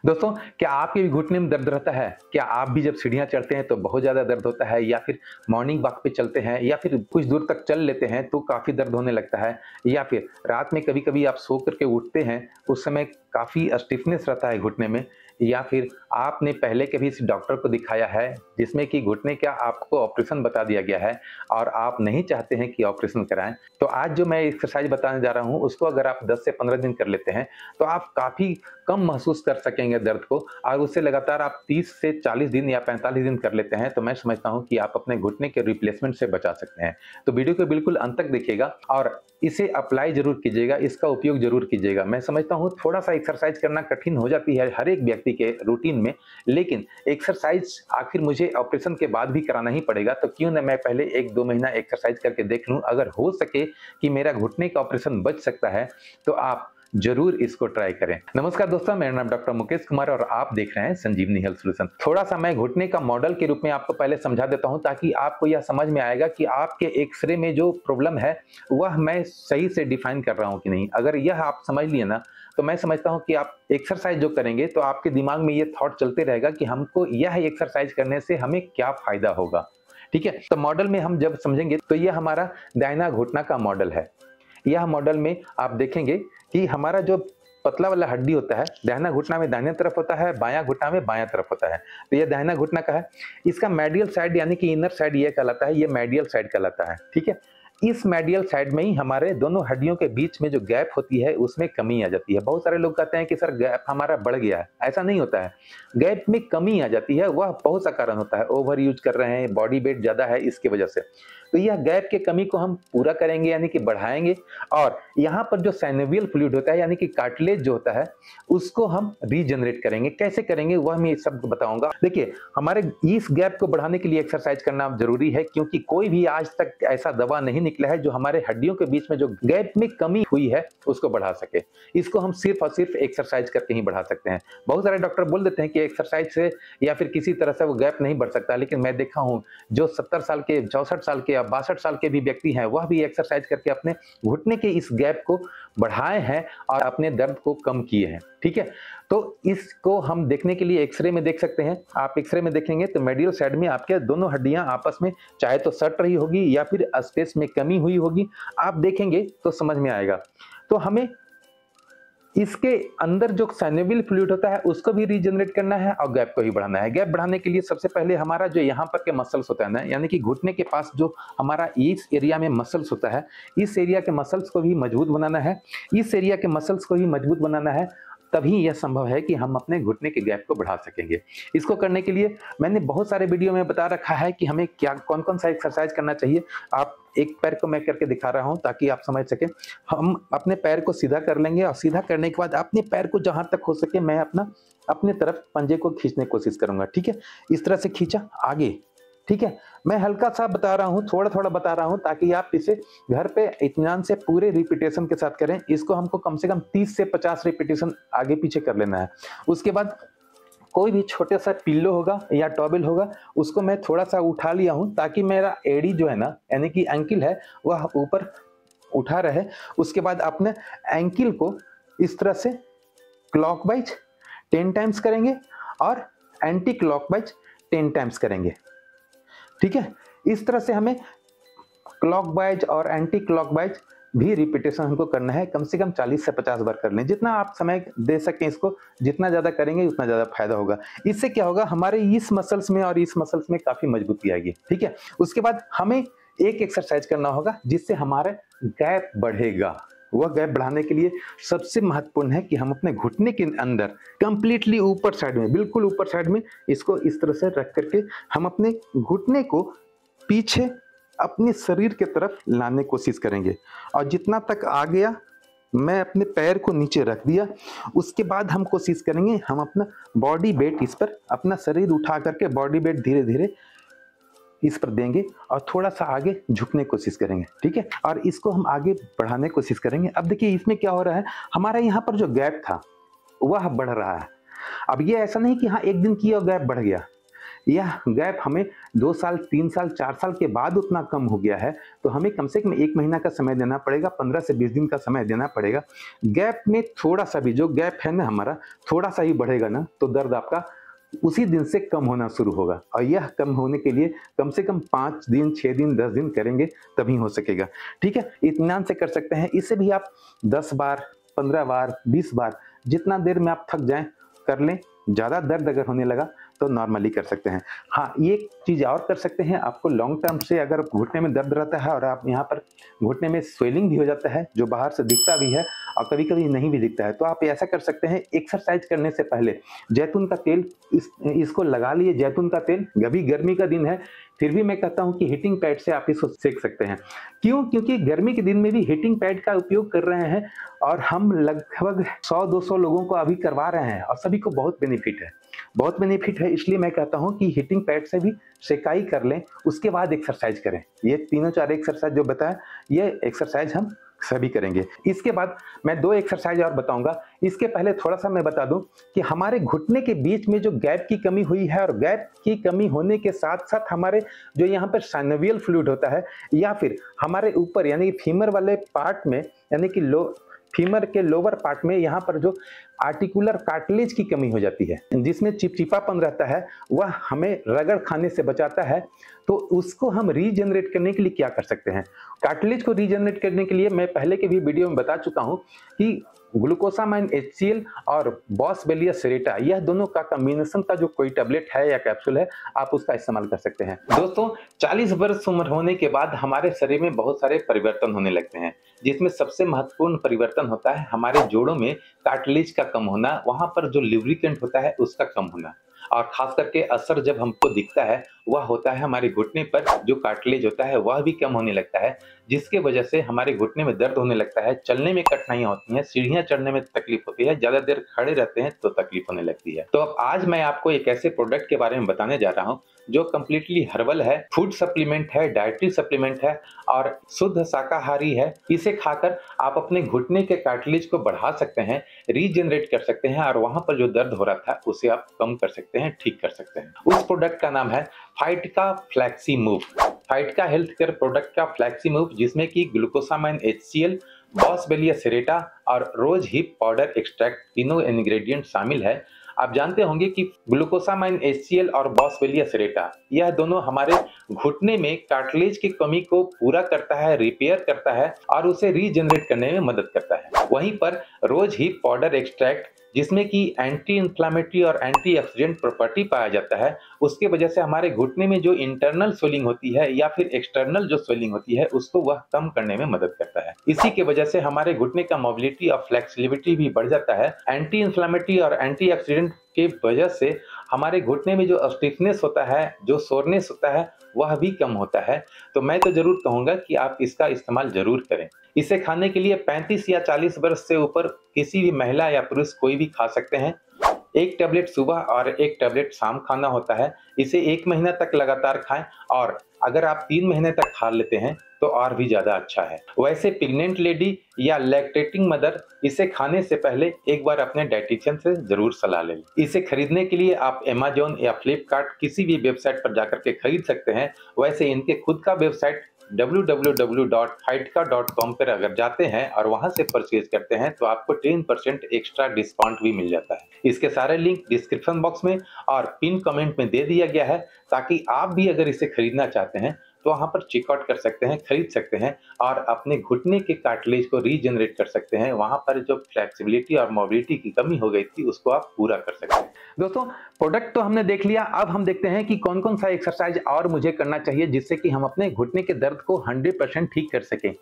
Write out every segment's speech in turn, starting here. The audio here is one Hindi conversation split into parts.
दोस्तों, क्या आपके भी घुटने में दर्द रहता है? क्या आप भी जब सीढ़ियाँ चढ़ते हैं तो बहुत ज़्यादा दर्द होता है, या फिर मॉर्निंग वॉक पे चलते हैं, या फिर कुछ दूर तक चल लेते हैं तो काफ़ी दर्द होने लगता है, या फिर रात में कभी-कभी आप सो कर के उठते हैं, उस समय काफ़ी स्टिफनेस रहता है घुटने में, या फिर आपने पहले कभी इस डॉक्टर को दिखाया है जिसमें कि घुटने का आपको ऑपरेशन बता दिया गया है और आप नहीं चाहते हैं कि ऑपरेशन कराएँ। तो आज जो मैं एक्सरसाइज़ बताने जा रहा हूँ उसको अगर आप 10 से 15 दिन कर लेते हैं तो आप काफ़ी कम महसूस कर सकेंगे दर्द को, और उससे लगातार आप 30 से 40 दिन या 45 दिन कर लेते हैं तो मैं समझता हूँ कि आप अपने घुटने के रिप्लेसमेंट से बचा सकते हैं। तो वीडियो को बिल्कुल अंत तक देखिएगा और इसे अप्लाई ज़रूर कीजिएगा, इसका उपयोग ज़रूर कीजिएगा। मैं समझता हूँ थोड़ा-सा एक्सरसाइज़ करना कठिन हो जाती है हर एक व्यक्ति के रूटीन में, लेकिन एक्सरसाइज़ आखिर मुझे ऑपरेशन के बाद भी कराना ही पड़ेगा, तो क्यों ना मैं पहले 1-2 महीना एक्सरसाइज़ करके देख लूँ। अगर हो सके कि मेरा घुटने का ऑपरेशन बच सकता है, तो आप ज़रूर इसको ट्राई करें। नमस्कार दोस्तों, मेरा नाम डॉक्टर मुकेश कुमार और आप देख रहे हैं संजीवनी हेल्थ सॉल्यूशन। थोड़ा-सा मैं घुटने का मॉडल के रूप में आपको पहले समझा देता हूँ ताकि आपको यह समझ में आएगा कि आपके एक्स-रे में जो प्रॉब्लम है, वह मैं सही से डिफाइन कर रहा हूँ कि नहीं। अगर यह आप समझ लिए ना, तो मैं समझता हूँ कि आप एक्सरसाइज़ जो करेंगे तो आपके दिमाग में ये थॉट चलते रहेगा कि हमको यह एक्सरसाइज़ करने से हमें क्या फ़ायदा होगा। ठीक है? तो मॉडल में हम जब समझेंगे तो यह हमारा दाहिना घुटना का मॉडल है। यह मॉडल में आप देखेंगे कि हमारा जो पतला वाला हड्डी होता है, दाहिना घुटना में दाहिने तरफ होता है, बायाँ घुटना में बायाँ तरफ होता है। तो ये दाहिना घुटना का है। इसका मेडियल साइड यानी कि इनर साइड ये कहलाता है, ये मेडियल साइड कहलाता है, ठीक है? इस मेडियल साइड में ही हमारे दोनों हड्डियों के बीच में जो गैप होती है, उसमें कमी आ जाती है। बहुत सारे लोग कहते हैं कि सर गैप हमारा बढ़ गया है, ऐसा नहीं होता है। गैप में कमी आ जाती है, वह बहुत सा कारण होता है। ओवर यूज़ कर रहे हैं, बॉडी वेट ज़्यादा है इसकी वजह से। तो यह गैप की कमी को हम पूरा करेंगे यानी कि बढ़ाएँगे, और यहाँ पर जो साइनोवियल फ्लूइड होता है यानी कि कार्टिलेज जो होता है, उसको हम रीजनरेट करेंगे। कैसे करेंगे वह मैं सब बताऊँगा। देखिए, हमारे इस गैप को बढ़ाने के लिए एक्सरसाइज करना ज़रूरी है, क्योंकि कोई भी आज तक ऐसा दवा नहीं निकला है जो हमारे हड्डियों के बीच में जो गैप में कमी हुई है उसको बढ़ा सके। इसको हम सिर्फ़ और सिर्फ़ एक्सरसाइज करके ही बढ़ा सकते हैं। बहुत सारे डॉक्टर बोल देते हैं कि एक्सरसाइज से या फिर किसी तरह से वो गैप नहीं बढ़ सकता, लेकिन मैं देखा हूँ जो 70 साल के, 64 साल के या 62 साल के भी व्यक्ति हैं, वह भी एक्सरसाइज करके अपने घुटने के इस गैप को बढ़ाए हैं और अपने दर्द को कम किए हैं। ठीक है? तो इसको हम देखने के लिए एक्स-रे में देख सकते हैं। आप एक्स-रे में देखेंगे तो मेडियल साइड में आपके दोनों हड्डियाँ आपस में चाहे तो सट रही होगी या फिर स्पेस में कमी हुई होगी। आप देखेंगे तो समझ में आएगा। तो हमें इसके अंदर जो साइनोवियल फ्लूइड होता है उसको भी रीजनरेट करना है और गैप को भी बढ़ाना है। गैप बढ़ाने के लिए सबसे पहले हमारा जो यहाँ पर के मसल्स होता है ना, यानी कि घुटने के पास जो हमारा इस एरिया में मसल्स होता है, इस एरिया के मसल्स को भी मजबूत बनाना है। इस एरिया के मसल्स को भी मजबूत बनाना है, तभी यह संभव है कि हम अपने घुटने के गैप को बढ़ा सकेंगे। इसको करने के लिए मैंने बहुत सारे वीडियो में बता रखा है कि हमें क्या कौन-कौन सा एक्सरसाइज करना चाहिए। आप एक पैर को मैं करके दिखा रहा हूँ ताकि आप समझ सकें। हम अपने पैर को सीधा कर लेंगे और सीधा करने के बाद अपने पैर को जहाँ तक हो सके मैं अपने तरफ पंजे को खींचने की कोशिश करूँगा, ठीक है? इस तरह से खींचा आगे, ठीक है? मैं हल्का-सा बता रहा हूँ, थोड़ा-थोड़ा बता रहा हूँ ताकि आप इसे घर पे इत्मीनान से पूरे रिपीटेशन के साथ करें। इसको हमको कम से कम 30 से 50 रिपीटेशन आगे-पीछे कर लेना है। उसके बाद कोई भी छोटा-सा पिल्लो होगा या टॉवेल होगा, उसको मैं थोड़ा-सा उठा लिया हूँ ताकि मेरा एड़ी जो है ना, यानी कि एंकल है, वह ऊपर उठा रहे। उसके बाद अपने एंकल को इस तरह से क्लॉकवाइज़ 10 टाइम्स करेंगे और एंटी क्लॉकवाइज़ 10 टाइम्स करेंगे। ठीक है? इस तरह से हमें क्लॉकवाइज़ और एंटी क्लॉकवाइज़ भी रिपीटेशन हमको करना है, कम से कम 40 से 50 बार कर लें। जितना आप समय दे सकें इसको, जितना ज़्यादा करेंगे उतना ज़्यादा फायदा होगा। इससे क्या होगा, हमारे इस मसल्स में और इस मसल्स में काफ़ी मजबूती आएगी, ठीक है? उसके बाद हमें एक एक्सरसाइज करना होगा जिससे हमारा गैप बढ़ेगा। वह गैप बढ़ाने के लिए सबसे महत्वपूर्ण है कि हम अपने घुटने के अंदर कंप्लीटली ऊपर साइड में, बिल्कुल ऊपर साइड में इसको इस तरह से रख करके हम अपने घुटने को पीछे अपने शरीर के तरफ लाने की कोशिश करेंगे, और जितना तक आ गया मैं अपने पैर को नीचे रख दिया। उसके बाद हम कोशिश करेंगे हम अपना बॉडी वेट इस पर, अपना शरीर उठा करके बॉडी वेट धीरे-धीरे इस पर देंगे और थोड़ा-सा आगे झुकने की कोशिश करेंगे, ठीक है? और इसको हम आगे बढ़ाने की कोशिश करेंगे। अब देखिए इसमें क्या हो रहा है, हमारा यहाँ पर जो गैप था, वह बढ़ रहा है। अब ये ऐसा नहीं कि हाँ, एक दिन किया और गैप बढ़ गया। यह गैप हमें 2 साल, 3 साल, 4 साल के बाद उतना कम हो गया है, तो हमें कम से कम 1 महीना का समय देना पड़ेगा, 15 से 20 दिन का समय देना पड़ेगा। गैप में थोड़ा-सा भी, जो गैप है ना हमारा, थोड़ा-सा ही बढ़ेगा ना, तो दर्द आपका उसी दिन से कम होना शुरू होगा, और यह कम होने के लिए कम से कम 5 दिन, 6 दिन, 10 दिन करेंगे तभी हो सकेगा। ठीक है? इत्मीनान से कर सकते हैं। इससे भी आप 10 बार, 15 बार, 20 बार, जितना देर में आप थक जाएँ कर लें। ज़्यादा दर्द अगर होने लगा तो नॉर्मली कर सकते हैं। हाँ, ये एक चीज़ और कर सकते हैं, आपको लॉन्ग टर्म से अगर घुटने में दर्द रहता है और आप यहाँ पर घुटने में स्वेलिंग भी हो जाता है, जो बाहर से दिखता भी है और कभी-कभी नहीं भी दिखता है, तो आप ऐसा कर सकते हैं, एक्सरसाइज करने से पहले जैतून का तेल इसको लगा लिए। जैतून का तेल, अभी गर्मी का दिन है, फिर भी मैं कहता हूँ कि हीटिंग पैड से आप इसको सेक सकते हैं। क्यों? क्योंकि गर्मी के दिन में भी हीटिंग पैड का उपयोग कर रहे हैं और हम लगभग 100-200 लोगों को अभी करवा रहे हैं और सभी को बहुत बेनिफिट है। बहुत बेनिफिट है, इसलिए मैं कहता हूँ कि हीटिंग पैड से भी सेकाई कर लें, उसके बाद एक्सरसाइज करें। ये तीनों 4 एक्सरसाइज जो बताया, ये एक्सरसाइज हम सभी करेंगे। इसके बाद मैं 2 एक्सरसाइज और बताऊंगा। इसके पहले थोड़ा-सा मैं बता दूं कि हमारे घुटने के बीच में जो गैप की कमी हुई है, और गैप की कमी होने के साथ-साथ हमारे जो यहाँ पर साइनोवियल फ्लूइड होता है, या फिर हमारे ऊपर यानी कि फीमर वाले पार्ट में, यानी कि फीमर के लोअर पार्ट में यहाँ पर जो आर्टिकुलर कार्टिलेज की कमी हो जाती है, जिसमें चिपचिपापन रहता है, वह हमें रगड़ खाने से बचाता है। तो उसको हम रीजनरेट करने के लिए क्या कर सकते हैं? कार्टिलेज को रीजनरेट करने के लिए मैं पहले के भी वीडियो में बता चुका हूँ कि ग्लूकोसामाइन HCl और बॉसवेलिया सेरेटा, यह दोनों का कॉम्बिनेशन का जो कोई टैबलेट है या कैप्सूल है, आप उसका इस्तेमाल कर सकते हैं। दोस्तों, 40 वर्ष उम्र होने के बाद हमारे शरीर में बहुत सारे परिवर्तन होने लगते हैं, जिसमें सबसे महत्वपूर्ण परिवर्तन होता है हमारे जोड़ों में कार्टिलेज का कम होना, वहां पर जो लुब्रिकेंट होता है उसका कम होना। और खास करके असर जब हमको दिखता है, वह होता है हमारे घुटने पर जो कार्टिलेज होता है वह भी कम होने लगता है, जिसके वजह से हमारे घुटने में दर्द होने लगता है, चलने में कठिनाइयां होती हैं, सीढ़ियां चढ़ने में तकलीफ होती है, ज्यादा देर खड़े रहते हैं तो तकलीफ होने लगती है। तो अब आज मैं आपको एक ऐसे प्रोडक्ट के बारे में बताने जा रहा हूं जो कम्प्लीटली हर्बल है, फूड सप्लीमेंट है, डाइटरी सप्लीमेंट है और शुद्ध शाकाहारी है। इसे खाकर आप अपने घुटने के कार्टिलेज को बढ़ा सकते हैं, रीजनरेट कर सकते हैं और वहां पर जो दर्द हो रहा था उसे आप कम कर सकते हैं, ठीक कर सकते हैं। उस प्रोडक्ट का नाम है फाइटका फ्लैक्सी मूव। फाइटका हेल्थ केयर प्रोडक्ट का फ्लैक्सी मूव, जिसमें कि ग्लूकोसामाइन HCl, बॉसवेलिया सेरेटा और रोज हिप पाउडर एक्सट्रैक्ट तीनों इंग्रेडिएंट शामिल है। आप जानते होंगे कि ग्लूकोसामाइन HCl और बॉसवेलिया सेरेटा, यह दोनों हमारे घुटने में कार्टिलेज की कमी को पूरा करता है, रिपेयर करता है और उसे रीजनरेट करने में मदद करता है। वहीं पर रोज हिप पाउडर एक्सट्रैक्ट, जिसमें कि एंटी इंफ्लेमेटरी और एंटीऑक्सीडेंट प्रॉपर्टी पाया जाता है, उसके वजह से हमारे घुटने में जो इंटरनल स्वेलिंग होती है या फिर एक्सटर्नल जो स्वेलिंग होती है, उसको वह कम करने में मदद करता है। इसी की वजह से हमारे घुटने का मोबिलिटी और फ्लेक्सिबिलिटी भी बढ़ जाता है। एंटी इंफ्लेमेटरी और एंटीऑक्सीडेंट के वजह से हमारे घुटने में जो स्टिफनेस होता है, जो सोरनेस होता है, वह भी कम होता है। तो मैं तो जरूर कहूंगा कि आप इसका इस्तेमाल जरूर करें। इसे खाने के लिए 35 या 40 वर्ष से ऊपर किसी भी महिला या पुरुष कोई भी खा सकते हैं। 1 टैबलेट सुबह और 1 टैबलेट शाम खाना होता है। इसे 1 महीना तक लगातार खाएं और अगर आप 3 महीने तक खा लेते हैं तो और भी ज्यादा अच्छा है। वैसे प्रेग्नेंट लेडी या लैक्टेटिंग मदर इसे खाने से पहले एक बार अपने डाइटिशियन से जरूर सलाह लें। इसे खरीदने के लिए आप Amazon या फ्लिपकार्ट किसी भी वेबसाइट पर जाकर के खरीद सकते हैं। वैसे इनके खुद का वेबसाइट www.fitka.com पर अगर जाते हैं और वहां से परचेज करते हैं तो आपको 10% एक्स्ट्रा डिस्काउंट भी मिल जाता है। इसके सारे लिंक डिस्क्रिप्शन बॉक्स में और पिन कमेंट में दे दिया गया है, ताकि आप भी अगर इसे खरीदना चाहते हैं तो वहां पर चेकआउट कर सकते हैं, खरीद सकते हैं और अपने घुटने के कार्टिलेज को रीजनरेट कर सकते हैं। वहां पर जो फ्लेक्सिबिलिटी और मोबिलिटी की कमी हो गई थी उसको आप पूरा कर सकते हैं। दोस्तों, प्रोडक्ट तो हमने देख लिया, अब हम देखते हैं कि कौन कौन सा एक्सरसाइज और मुझे करना चाहिए जिससे कि हम अपने घुटने के दर्द को 100% ठीक कर सकें।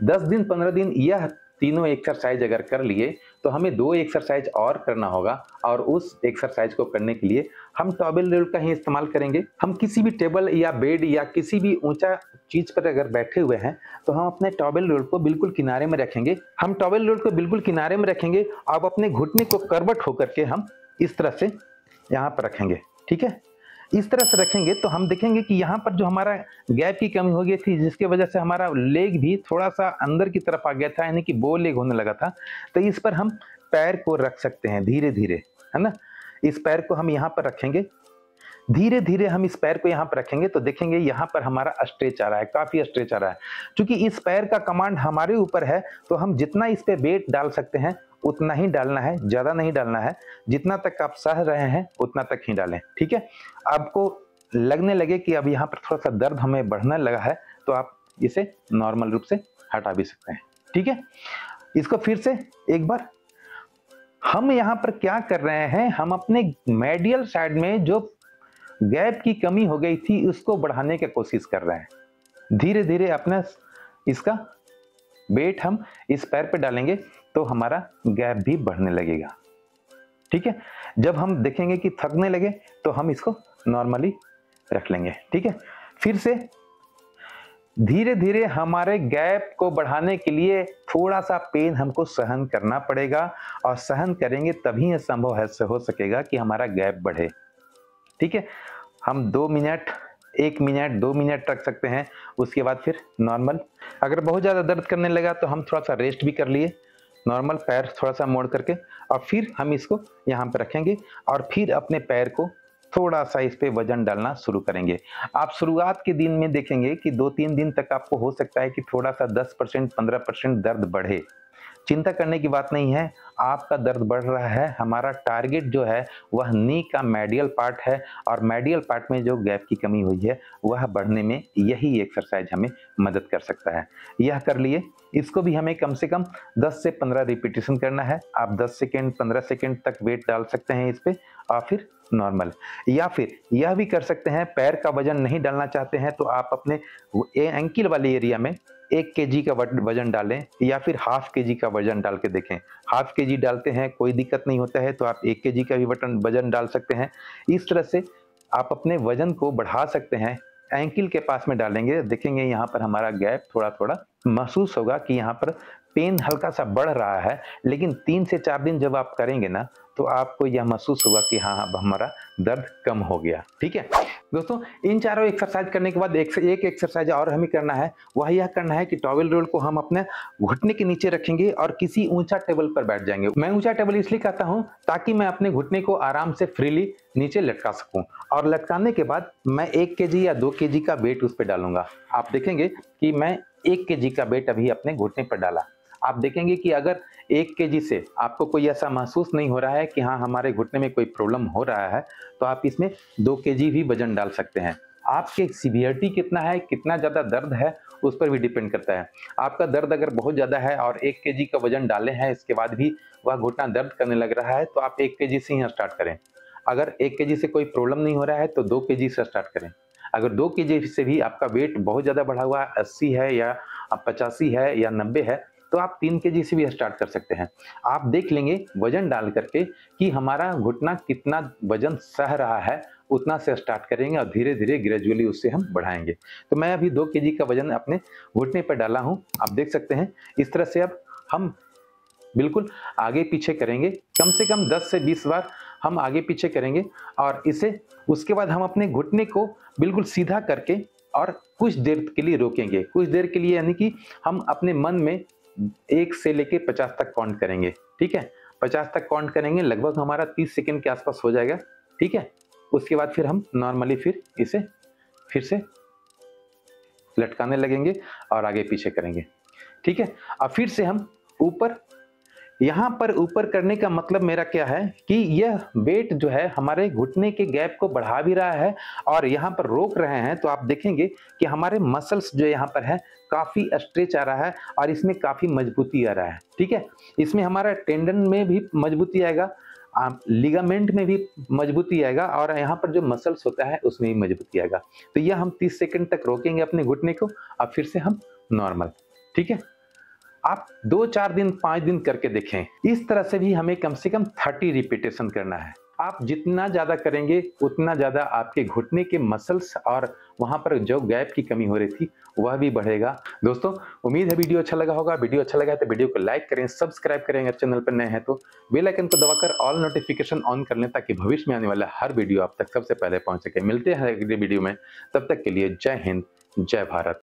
10 दिन 15 दिन यह तीनों एक्सरसाइज अगर कर लिए तो हमें 2 एक्सरसाइज और करना होगा और उस एक्सरसाइज को करने के लिए हम टॉवेल रोल का ही इस्तेमाल करेंगे। हम किसी भी टेबल या बेड या किसी भी ऊंचा चीज पर अगर बैठे हुए हैं तो हम अपने टॉवेल रोल को बिल्कुल किनारे में रखेंगे। हम टॉवेल रोल को बिल्कुल किनारे में रखेंगे। अब अपने घुटने को करवट होकर के हम इस तरह से यहाँ पर रखेंगे। ठीक है, इस तरह से रखेंगे तो हम देखेंगे कि यहाँ पर जो हमारा गैप की कमी हो गई थी, जिसके वजह से हमारा लेग भी थोड़ा सा अंदर की तरफ आ गया था, यानी कि बो लेग होने लगा था। तो इस पर हम पैर को रख सकते हैं धीरे धीरे, है ना। इस पैर को हम यहाँ पर रखेंगे धीरे-धीरे हम इस पैर को यहाँ पर रखेंगे तो देखेंगे यहाँ पर हमारा स्ट्रेच आ रहा है, काफ़ी स्ट्रेच आ रहा है। चूँकि इस पैर का कमांड हमारे ऊपर है, तो हम जितना इस पे वेट डाल सकते हैं, उतना ही डालना है, ज़्यादा नहीं डालना है। जितना तक आप सह रहे हैं, उतना तक ही डालें, ठीक है? आपको लगने लगे कि अब यहाँ पर थोड़ा-सा दर्द हमें बढ़ने लगा है, तो आप इसे नॉर्मल रूप से हटा भी सकते हैं, ठीक है? इसको फिर से एक बार हम यहाँ पर क्या कर रहे हैं, हम अपने मेडियल साइड में जो गैप की कमी हो गई थी, उसको बढ़ाने की कोशिश कर रहे हैं। धीरे-धीरे अपना इसका वेट हम इस पैर पे डालेंगे तो हमारा गैप भी बढ़ने लगेगा, ठीक है? जब हम देखेंगे कि थकने लगे तो हम इसको नॉर्मली रख लेंगे, ठीक है? फिर से धीरे-धीरे हमारे गैप को बढ़ाने के लिए थोड़ा-सा पेन हमको सहन करना पड़ेगा और सहन करेंगे तभी ये संभव है हो सकेगा कि हमारा गैप बढ़े, ठीक है? हम 2 मिनट, 1 मिनट, 2 मिनट रख सकते हैं, उसके बाद फिर नॉर्मल। अगर बहुत ज़्यादा दर्द करने लगा तो हम थोड़ा-सा रेस्ट भी कर लिए, नॉर्मल पैर थोड़ा-सा मोड़ करके, और फिर हम इसको यहाँ पे रखेंगे और फिर अपने पैर को थोड़ा-सा इस पे वज़न डालना शुरू करेंगे। आप शुरुआत के दिन में देखेंगे कि 2-3 दिन तक आपको हो सकता है कि थोड़ा-सा 10%, 15% दर्द बढ़े। चिंता करने की बात नहीं है, आपका दर्द बढ़ रहा है। हमारा टारगेट जो है वह नी का मेडियल पार्ट है और मेडियल पार्ट में जो गैप की कमी हुई है वह बढ़ने में यही एक्सरसाइज हमें मदद कर सकता है। यह कर लिए, इसको भी हमें कम से कम 10 से 15 रिपीटेशन करना है। आप 10 सेकेंड, 15 सेकेंड तक वेट डाल सकते हैं इस पे और फिर नॉर्मल, या फिर यह भी कर सकते हैं, पैर का वजन नहीं डालना चाहते हैं तो आप अपने एंकिल वाले एरिया में 1 केजी का वजन डालें या फिर हाफ केजी का वजन डाल के देखें। हाफ केजी डालते हैं, कोई दिक्कत नहीं होता है तो आप 1 केजी का भी वजन डाल सकते हैं। इस तरह से आप अपने वजन को बढ़ा सकते हैं। एंकिल के पास में डालेंगे, देखेंगे यहाँ पर हमारा गैप थोड़ा-थोड़ा महसूस होगा कि यहाँ पर पेन हल्का-सा बढ़ रहा है, लेकिन 3 से 4 दिन जब आप करेंगे ना, तो आपको यह महसूस होगा कि हाँ, अब हमारा दर्द कम हो गया, ठीक है? दोस्तों, इन चारों एक्सरसाइज करने के बाद एक एक्सरसाइज और हमें करना है, वह यह करना है कि टॉवेल रोल को हम अपने घुटने के नीचे रखेंगे और किसी ऊंचा टेबल पर बैठ जाएंगे। मैं ऊंचा टेबल इसलिए कहता हूं ताकि मैं अपने घुटने को आराम से फ्रीली नीचे लटका सकूं, और लटकाने के बाद मैं 1 केजी या 2 केजी का वेट उस पर डालूंगा। आप देखेंगे कि मैं 1 केजी का वेट अभी अपने घुटने पर डाला। आप देखेंगे कि अगर 1 केजी से आपको कोई ऐसा महसूस नहीं हो रहा है कि हाँ, हमारे घुटने में कोई प्रॉब्लम हो रहा है, तो आप इसमें 2 केजी भी वजन डाल सकते हैं। आपके सीवियरिटी कितना है, कितना ज़्यादा दर्द है, उस पर भी डिपेंड करता है। आपका दर्द अगर बहुत ज़्यादा है और 1 केजी का वजन डाले हैं, इसके बाद भी वह घुटना दर्द करने लग रहा है, तो आप 1 केजी से ही स्टार्ट करें। अगर 1 केजी से कोई प्रॉब्लम नहीं हो रहा है तो 2 केजी से स्टार्ट करें। अगर 2 केजी से भी आपका वेट बहुत ज़्यादा बढ़ा हुआ है, 80 है या 85 है या 90 है, तो आप 3 केजी से भी स्टार्ट कर सकते हैं। आप देख लेंगे वजन डाल करके कि हमारा घुटना कितना वजन सह रहा है, उतना से स्टार्ट करेंगे और धीरे-धीरे ग्रेजुअली उससे हम बढ़ाएंगे। तो मैं अभी 2 केजी का वजन अपने घुटने पर डाला हूँ, आप देख सकते हैं। इस तरह से अब हम बिल्कुल आगे पीछे करेंगे, कम से कम 10 से 20 बार हम आगे पीछे करेंगे, और इसे उसके बाद हम अपने घुटने को बिल्कुल सीधा करके और कुछ देर के लिए रोकेंगे। कुछ देर के लिए यानी कि हम अपने मन में 1 से लेके 50 तक काउंट करेंगे, ठीक है? 50 तक काउंट करेंगे, लगभग हमारा 30 सेकंड के आसपास हो जाएगा, ठीक है? उसके बाद फिर हम नॉर्मली इसे फिर से लटकाने लगेंगे और आगे पीछे करेंगे, ठीक है? अब फिर से हम ऊपर, यहाँ पर ऊपर करने का मतलब मेरा क्या है कि यह वेट जो है हमारे घुटने के गैप को बढ़ा भी रहा है और यहाँ पर रोक रहे हैं। तो आप देखेंगे कि हमारे मसल्स जो यहाँ पर है काफ़ी स्ट्रेच आ रहा है और इसमें काफ़ी मजबूती आ रहा है, ठीक है? इसमें हमारा टेंडन में भी मजबूती आएगा, लिगामेंट में भी मजबूती आएगा और यहाँ पर जो मसल्स होता है उसमें भी मजबूती आएगा। तो यह हम 30 सेकंड तक रोकेंगे अपने घुटने को, अब फिर से हम नॉर्मल, ठीक है? आप 2-4 दिन, 5 दिन करके देखें। इस तरह से भी हमें कम से कम 30 रिपीटेशन करना है। आप जितना ज़्यादा करेंगे उतना ज़्यादा आपके घुटने के मसल्स और वहाँ पर जो गैप की कमी हो रही थी वह भी बढ़ेगा। दोस्तों, उम्मीद है वीडियो अच्छा लगा होगा। वीडियो अच्छा लगा है तो वीडियो को लाइक करें, सब्सक्राइब करें, अगर चैनल पर नए हैं तो बेल आइकन को दबाकर ऑल नोटिफिकेशन ऑन कर लें ताकि भविष्य में आने वाला हर वीडियो आप तक सबसे पहले पहुँच सके। मिलते हैं अगले वीडियो में, तब तक के लिए जय हिंद, जय भारत।